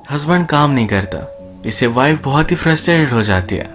Husband काम नहीं करता, इससे वाइफ बहुत ही फ्रस्ट्रेटेड हो जाती है।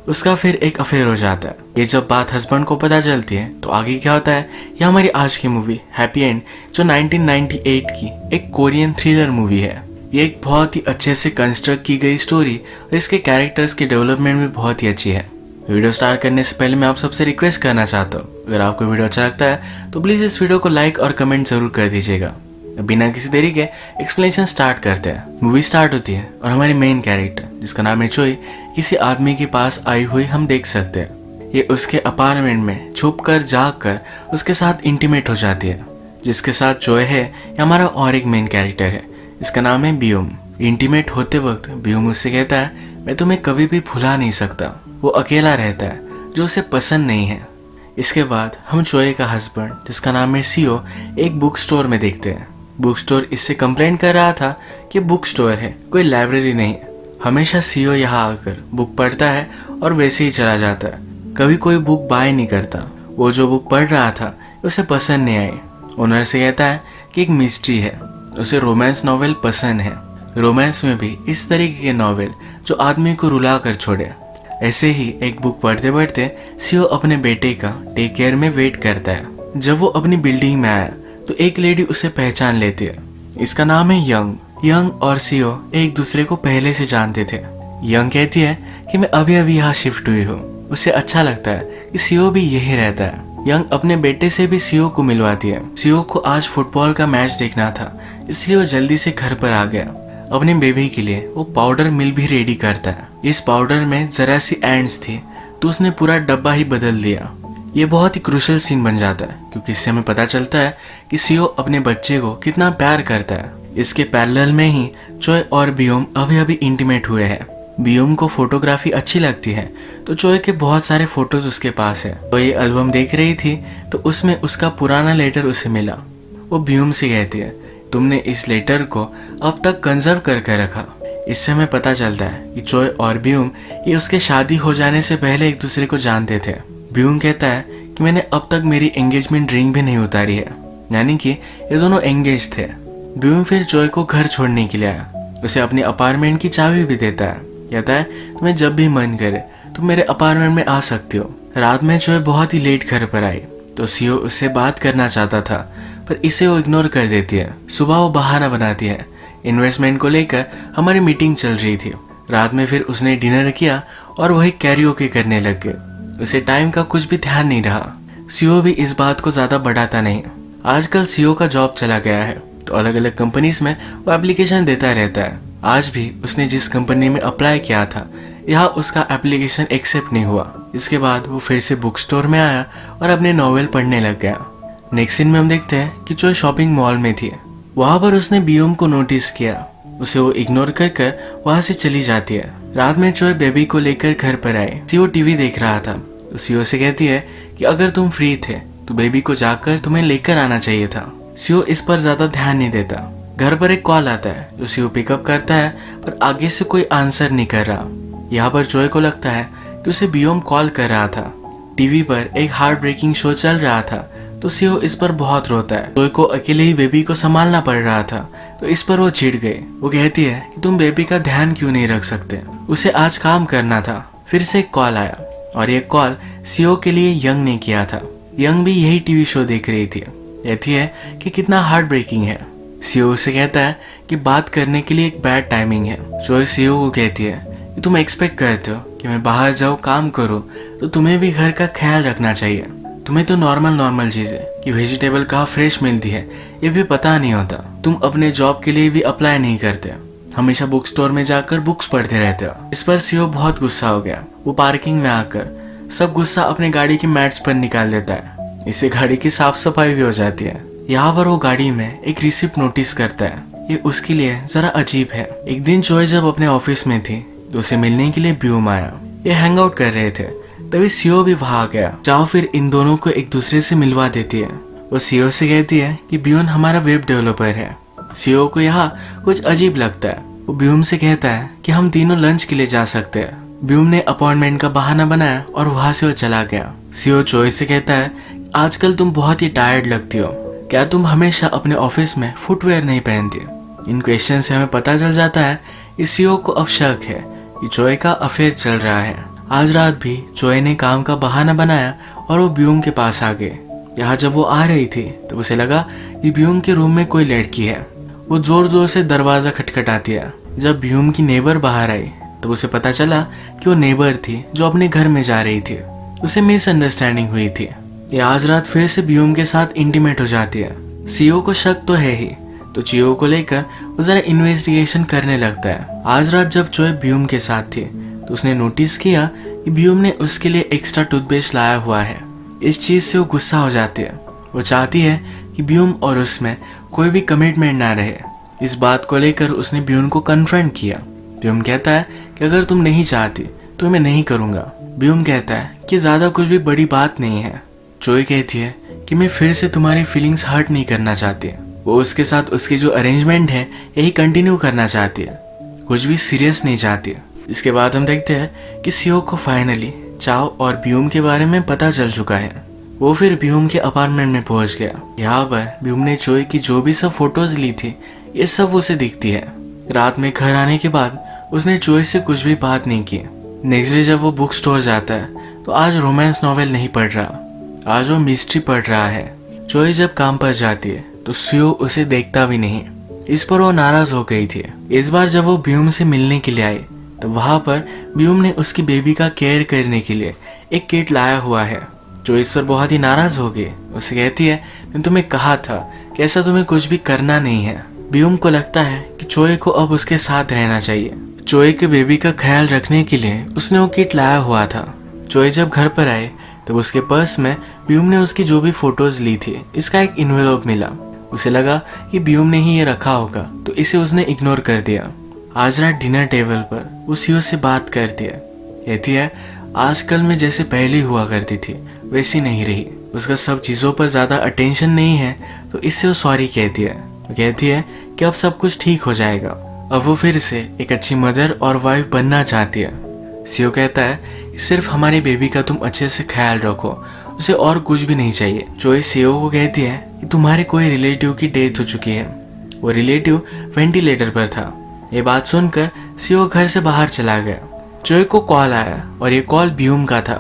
उसका फिर एक अफेयर हो जाता है। ये जब बात हस्बैंड को पता चलती है तो आगे क्या होता है, ये हमारी आज की मूवी हैप्पी एंड जो 1998 की एक कोरियन थ्रिलर मूवी है। ये एक बहुत ही अच्छे से कंस्ट्रक्ट की गई स्टोरी और इसके कैरेक्टर्स की डेवलपमेंट भी बहुत ही अच्छी है। वीडियो स्टार्ट करने से पहले मैं आप सबसे रिक्वेस्ट करना चाहता हूँ, अगर आपको वीडियो अच्छा लगता है तो प्लीज़ इस वीडियो को लाइक और कमेंट जरूर कर दीजिएगा। बिना किसी देरी के एक्सप्लेनेशन स्टार्ट करते हैं। मूवी स्टार्ट होती है और हमारी मेन कैरेक्टर जिसका नाम है चोई किसी आदमी के पास आई हुई हम देख सकते हैं। ये उसके अपार्टमेंट में छुप कर जाग कर उसके साथ इंटीमेट हो जाती है। जिसके साथ चोई है ये हमारा और एक मेन कैरेक्टर है, इसका नाम है बियोम। इंटीमेट होते वक्त बियोम उससे कहता है मैं तुम्हें कभी भी भुला नहीं सकता। वो अकेला रहता है जो उसे पसंद नहीं है। इसके बाद हम चोई का हस्बैंड जिसका नाम है सीओ एक बुक स्टोर में देखते हैं। बुक स्टोर इससे कंप्लेंट कर रहा था कि बुक स्टोर है, कोई लाइब्रेरी नहीं है। हमेशा सीओ यहाँ आकर बुक पढ़ता है और वैसे ही चला जाता है, कभी कोई बुक बाय नहीं करता। वो जो बुक पढ़ रहा था उसे पसंद नहीं आई। ओनर से कहता है कि एक मिस्ट्री है, उसे रोमांस नॉवेल पसंद है। रोमांस में भी इस तरीके के नॉवेल जो आदमी को रुला कर छोड़े। ऐसे ही एक बुक पढ़ते पढ़ते सीओ अपने बेटे का टेक केयर में वेट करता है। जब वो अपनी बिल्डिंग में आया तो एक लेडी उसे पहचान लेती है, इसका नाम है यंग। यंग और सीओ एक दूसरे को पहले से जानते थे। यंग कहती है कि मैं अभी अभी यहाँ शिफ्ट हुई हूँ। उसे अच्छा लगता है कि सीओ भी यही रहता है। यंग अपने बेटे से भी सीओ को मिलवाती है। सीओ को आज फुटबॉल का मैच देखना था, इसलिए वो जल्दी से घर पर आ गया। अपने बेबी के लिए वो पाउडर मिल भी रेडी करता है। इस पाउडर में जरा सी एंड्स थी तो उसने पूरा डब्बा ही बदल दिया। ये बहुत ही क्रूशल सीन बन जाता है क्योंकि इससे हमें पता चलता है कि सीओ अपने बच्चे को कितना प्यार करता है। इसके पैरेलल में ही चोय और बियोम अभी अभी इंटीमेट हुए हैं। बियोम को फोटोग्राफी अच्छी लगती है तो चोय के बहुत सारे फोटोज उसके पास है। तो ये एल्बम देख रही थी तो उसमें उसका पुराना लेटर उसे मिला। वो बियोम से कहती है तुमने इस लेटर को अब तक कंजर्व करके रखा। इससे हमें पता चलता है कि चोय और बियोम ये उसके शादी हो जाने से पहले एक दूसरे को जानते थे। बियोम कहता है कि मैंने अब तक मेरी एंगेजमेंट रिंग भी नहीं उतारी है, यानी कि ये दोनों एंगेज थे। बियोम फिर चोय को घर छोड़ने के लिए आया। उसे अपने अपार्टमेंट की चाबी भी देता है। कहता है तुम्हें जब भी मन करे तुम मेरे अपार्टमेंट में आ सकते हो। रात में चोय बहुत ही लेट घर पर आई तो सीओ उससे बात करना चाहता था पर इसे वो इग्नोर कर देती है। सुबह वो बहाना बनाती है, इन्वेस्टमेंट को लेकर हमारी मीटिंग चल रही थी। रात में फिर उसने डिनर किया और वही कैरियोके करने लग गए। उसे टाइम का कुछ भी ध्यान नहीं रहा। सीओ भी इस बात को ज्यादा बढ़ाता नहीं। आजकल सीओ का जॉब चला गया है तो अलग अलग कंपनीज में वो एप्लीकेशन देता रहता है। आज भी उसने जिस कंपनी में अप्लाई किया था यहाँ उसका एप्लीकेशन एक्सेप्ट नहीं हुआ। इसके बाद वो फिर से बुक स्टोर में आया और अपने नॉवेल पढ़ने लग गया। नेक्स्ट सीन में हम देखते हैं कि जो शॉपिंग मॉल में थी वहां पर उसने बियोम को नोटिस किया। उसे वो इग्नोर कर वहां से चली जाती है। रात में चोय बेबी को लेकर घर पर आए। सीओ टीवी देख रहा था तो सीओ से कहती है कि अगर तुम फ्री थे तो बेबी को जाकर तुम्हें लेकर आना चाहिए था। सीओ इस पर ज्यादा ध्यान नहीं देता। घर पर एक कॉल आता है जो सीओ पिकअप करता है पर आगे से कोई आंसर नहीं कर रहा। यहाँ पर चोय को लगता है कि उसे बियोम कॉल कर रहा था। टीवी पर एक हार्ट ब्रेकिंग शो चल रहा था तो सीओ इस पर बहुत रोता है। चोय को अकेले ही बेबी को संभालना पड़ रहा था तो इस पर वो चिढ़ गई। वो कहती है कि तुम बेबी का ध्यान क्यों नहीं रख सकते, उसे आज काम करना था। फिर से एक कॉल आया और ये कॉल सीओ के लिए यंग ने किया था। यंग भी यही टीवी शो देख रही थी। कहती है कि कितना हार्ट ब्रेकिंग है। सीओ से कहता है कि बात करने के लिए एक बैड टाइमिंग है। चोय सीओ को कहती है कि तुम एक्सपेक्ट करते हो कि मैं बाहर जाऊँ काम करूँ तो तुम्हें भी घर का ख्याल रखना चाहिए। तुम्हें तो नॉर्मल चीजें कि वेजिटेबल कहाँ फ्रेश मिलती है ये भी पता नहीं होता। तुम अपने जॉब के लिए भी अप्लाई नहीं करते, हमेशा बुक स्टोर में जाकर बुक्स पढ़ते रहते हो। इस पर सीओ बहुत गुस्सा हो गया। वो पार्किंग में आकर सब गुस्सा अपने गाड़ी की मैट्स पर निकाल देता है। इससे गाड़ी की साफ सफाई भी हो जाती है। यहाँ पर वो गाड़ी में एक रिसिप्ट नोटिस करता है। ये उसके लिए जरा अजीब है। एक दिन चोय जब अपने ऑफिस में थी तो उसे मिलने के लिए बियोम आया। ये हैंग आउट कर रहे थे तभी सीओ भी वहां आ गया। जाओ फिर इन दोनों को एक दूसरे से मिलवा देती है। वो सीओ से कहती है कि बियोन हमारा वेब डेवलपर है। सीओ को यहाँ कुछ अजीब लगता है। वो बियोम से कहता है कि हम तीनों लंच के लिए जा सकते हैं। बियोम ने अपॉइंटमेंट का बहाना बनाया और वहां से वो चला गया। सीओ चोय से कहता है आजकल तुम बहुत ही टायर्ड लगती हो, क्या तुम हमेशा अपने ऑफिस में फुटवेयर नहीं पहनती? इन क्वेश्चन से हमें पता चल जाता है इस सीओ को अब शक है कि चोय का अफेयर चल रहा है। आज रात भी चोय ने काम का बहाना बनाया और वो ब्यूम के पास आ गए। यहाँ जब वो आ रही थी तो उसे लगा कि ब्यूम के रूम में कोई लड़की है। वो जोर जोर से दरवाजा खटखटाती है। जब ब्यूम की नेबर बाहर आई तो उसे पता चला कि वो नेबर थी जो अपने घर में जा रही थी। उसे मिसअंडरस्टैंडिंग हुई थी। ये आज रात फिर से ब्यूम के साथ इंटीमेट हो जाती है। सीओ को शक तो है ही, तो चियो को लेकर वो जरा इन्वेस्टिगेशन करने लगता है। आज रात जब चोय ब्यूम के साथ थी तो उसने नोटिस किया कि ब्यूम ने उसके लिए एक्स्ट्रा टूथपेस्ट लाया हुआ है। इस चीज से वो गुस्सा हो जाती है। वो चाहती है कि ब्यूम और उसमें कोई भी कमिटमेंट ना रहे। इस बात को लेकर उसने ब्यूम को कन्फ्रंट किया। ब्यूम कहता है कि अगर तुम नहीं चाहती तो मैं नहीं करूंगा। ब्यूम कहता है कि ज्यादा कुछ भी बड़ी बात नहीं है। चोय कहती है कि मैं फिर से तुम्हारी फीलिंग्स हर्ट नहीं करना चाहती। वो उसके साथ उसकी जो अरेंजमेंट है यही कंटिन्यू करना चाहती है, कुछ भी सीरियस नहीं चाहती। इसके बाद हम देखते हैं कि सीओ को फाइनली चाओ और ब्यूम के बारे में पता चल चुका है। वो फिर ब्यूम के अपार्टमेंट में पहुंच गया। यहाँ पर ब्यूम ने चोय की जो भी सब फोटोज ली थी ये सब उसे दिखती है। रात में घर आने के बाद उसने चोय से कुछ भी बात नहीं की। नेक्स्ट डे जब वो बुक स्टोर जाता है तो आज रोमांस नॉवेल नहीं पढ़ रहा, आज वो मिस्ट्री पढ़ रहा है। चोय जब काम पर जाती है तो सीओ उसे देखता भी नहीं। इस पर वो नाराज हो गई थी। इस बार जब वो ब्यूम से मिलने के लिए आई तो वहां पर ब्यूम ने उसकी बेबी का केयर करने के लिए एक किट लाया हुआ है। जो इस पर बहुत ही नाराज हो गई। उसे कहती है मैंने तुम्हें कहा था कि ऐसा तुम्हें कुछ भी करना नहीं है। ब्यूम को लगता है कि चोय को अब उसके साथ रहना चाहिए। चोय के बेबी का ख्याल रखने के लिए उसने वो किट लाया हुआ था। चोय जब घर पर आए तब उसके पर्स में ब्यूम ने उसकी जो भी फोटोज ली थी इसका एक इन्वेलप मिला। उसे लगा कि ब्यूम ने ही ये रखा होगा तो इसे उसने इग्नोर कर दिया। आज रात डिनर टेबल पर वो सीओ से बात करती है। कहती है आजकल मैं जैसे पहले हुआ करती थी वैसी नहीं रही। उसका सब चीज़ों पर ज़्यादा अटेंशन नहीं है तो इससे वो सॉरी कहती है। वो कहती है कि अब सब कुछ ठीक हो जाएगा। अब वो फिर से एक अच्छी मदर और वाइफ बनना चाहती है। सीओ कहता है कि सिर्फ हमारी बेबी का तुम अच्छे से ख्याल रखो, उसे और कुछ भी नहीं चाहिए। चोय सीओ को कहती है कि तुम्हारे कोई रिलेटिव की डेथ हो चुकी है। वो रिलेटिव वेंटिलेटर पर था। ये बात सुनकर सीओ घर से बाहर चला गया। चोय को कॉल आया और ये कॉल ब्यूम का था।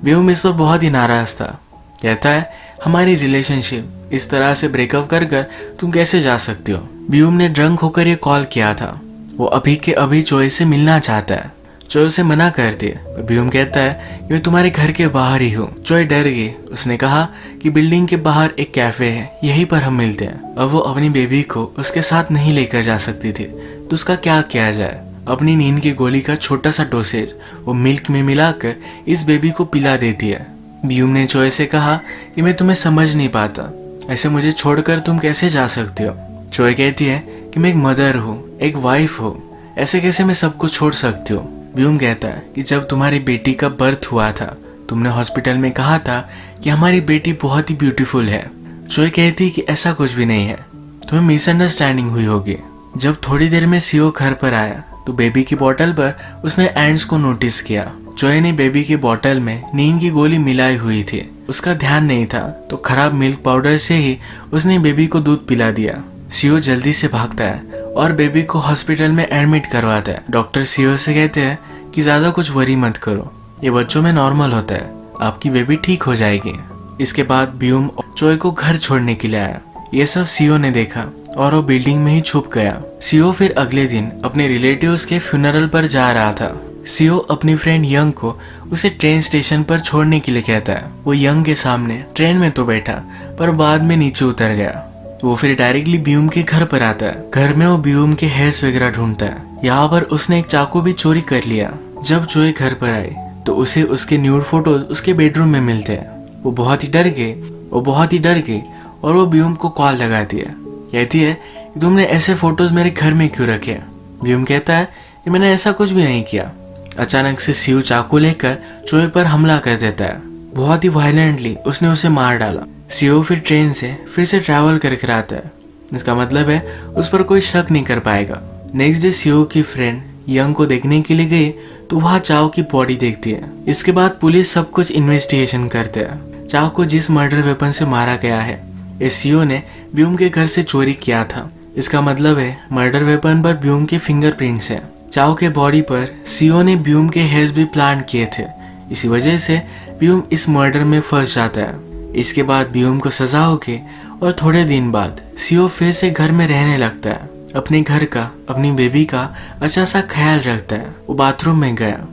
ब्यूम इस पर बहुत ही नाराज था। कहता है हमारी रिलेशनशिप इस तरह से ब्रेकअप कर कर तुम कैसे जा सकती हो। ब्यूम ने ड्रंक होकर ये कॉल किया था। वो अभी के अभी चोय से मिलना चाहता है। चोय उसे मना करती है। ब्यूम कहता है कि मैं तुम्हारे घर के बाहर ही हूँ। चोय डर गई। उसने कहा कि बिल्डिंग के बाहर एक कैफे है, यहीं पर हम मिलते हैं। अब वो अपनी बेबी को उसके साथ नहीं लेकर जा सकती थी तो उसका क्या किया जाए। अपनी नींद की गोली का छोटा सा डोसेज वो मिल्क में मिलाकर इस बेबी को पिला देती है। ब्यूम ने चोय से कहा कि मैं तुम्हें समझ नहीं पाता, ऐसे मुझे छोड़कर तुम कैसे जा सकती हो। चोय कहती है कि मैं एक मदर हूँ, एक वाइफ हूँ, ऐसे कैसे मैं सब कुछ छोड़ सकती हूँ। ब्यूम कहता है कि जब तुम्हारी बेटी का बर्थ हुआ था तुमने हॉस्पिटल में कहा था कि हमारी बेटी बहुत ही ब्यूटीफुल है। चोय कहती कि ऐसा कुछ भी नहीं है, तुम्हें मिसअंडरस्टैंडिंग हुई होगी। जब थोड़ी देर में सीओ घर पर आया तो बेबी की बोतल पर उसने एंड्स को नोटिस किया। चोय ने बेबी की बोतल में नींद की गोली मिलाई हुई थी। उसका ध्यान नहीं था तो खराब मिल्क पाउडर से ही उसने बेबी को दूध पिला दिया। सीओ जल्दी से भागता है और बेबी को हॉस्पिटल में एडमिट करवाता है। डॉक्टर सीओ से कहते हैं कि ज्यादा कुछ वरी मत करो, ये बच्चों में नॉर्मल होता है, आपकी बेबी ठीक हो जाएगी। इसके बाद ब्यूम चोय को घर छोड़ने के लिए आया। ये सब सीओ ने देखा और वो बिल्डिंग में ही छुप गया। सीओ फिर अगले दिन अपने रिलेटिव्स के फ्यूनरल पर जा रहा था। सीओ अपनी फ्रेंड यंग को उसे ट्रेन स्टेशन पर छोड़ने के लिए कहता है। वो यंग के सामने ट्रेन में तो बैठा पर बाद में नीचे उतर गया। वो फिर डायरेक्टली ब्यूम के घर पर आता है। घर में वो ब्यूम के हेयर्स वगैरह ढूंढता है। यहाँ पर उसने एक चाकू भी चोरी कर लिया। जब चोय घर पर आई तो उसे उसके न्यूड फोटोज उसके बेडरूम में मिलते हैं। वो बहुत ही डर गई और वो ब्यूम को कॉल लगाती है। कहती है कि तुमने ऐसे फोटोज मेरे घर में क्यों रखे। ब्यूम कहता है कि मैंने ऐसा कुछ भी नहीं किया। अचानक से सीओ चाकू लेकर चोय पर हमला कर देता है। बहुत ही वायलेंटली उसने उसे मार डाला। सीओ फिर ट्रेन से फिर से ट्रैवल करके आता है। इसका मतलब है उस पर कोई शक नहीं कर पाएगा। नेक्स्ट डे सीओ की फ्रेंड यंग को देखने के लिए गई तो वहाँ चाओ की बॉडी देखती है। इसके बाद पुलिस सब कुछ इन्वेस्टिगेशन करते हैं। चाओ को जिस मर्डर वेपन से मारा गया है इस सीओ ने ब्यूम के घर से चोरी किया था। इसका मतलब है मर्डर वेपन पर ब्यूम के फिंगरप्रिंट्स हैं। चाओ के बॉडी पर सीओ ने ब्यूम के हेयर्स भी प्लांट किए थे। इसी वजह से ब्यूम इस मर्डर में फंस जाता है। इसके बाद ब्यूम को सजा होके और थोड़े दिन बाद सीओ फिर से घर में रहने लगता है। अपने घर का, अपनी बेबी का अच्छा सा ख्याल रखता है। वो बाथरूम में गया,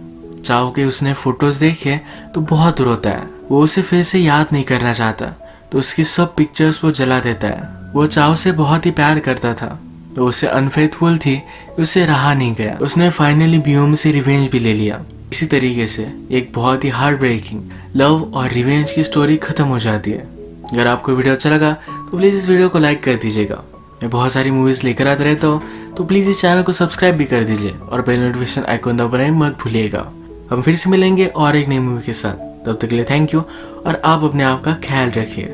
चाओ के उसने फोटोज देखे तो बहुत रोता है। वो उसे फिर से याद नहीं करना चाहता, तो उसकी सब पिक्चर्स वो जला देता है। वो चाओ से बहुत ही प्यार करता था, तो उससे अनफेथफुल थी, उससे रहा नहीं गया। उसने फाइनली ब्यूम से रिवेंज भी ले लिया। इसी तरीके से एक बहुत ही हार्ट ब्रेकिंग लव और रिवेंज की स्टोरी खत्म हो जाती है। अगर आपको वीडियो अच्छा लगा तो प्लीज़ इस वीडियो को लाइक कर दीजिएगा। मैं बहुत सारी मूवीज़ लेकर आता रहता हूँ, तो प्लीज़ इस चैनल को सब्सक्राइब भी कर दीजिए और बेल नोटिफिकेशन आइकॉन दबाना मत भूलिएगा। हम फिर से मिलेंगे और एक नई मूवी के साथ। तब तक के लिए थैंक यू और आप अपने आप का ख्याल रखिए।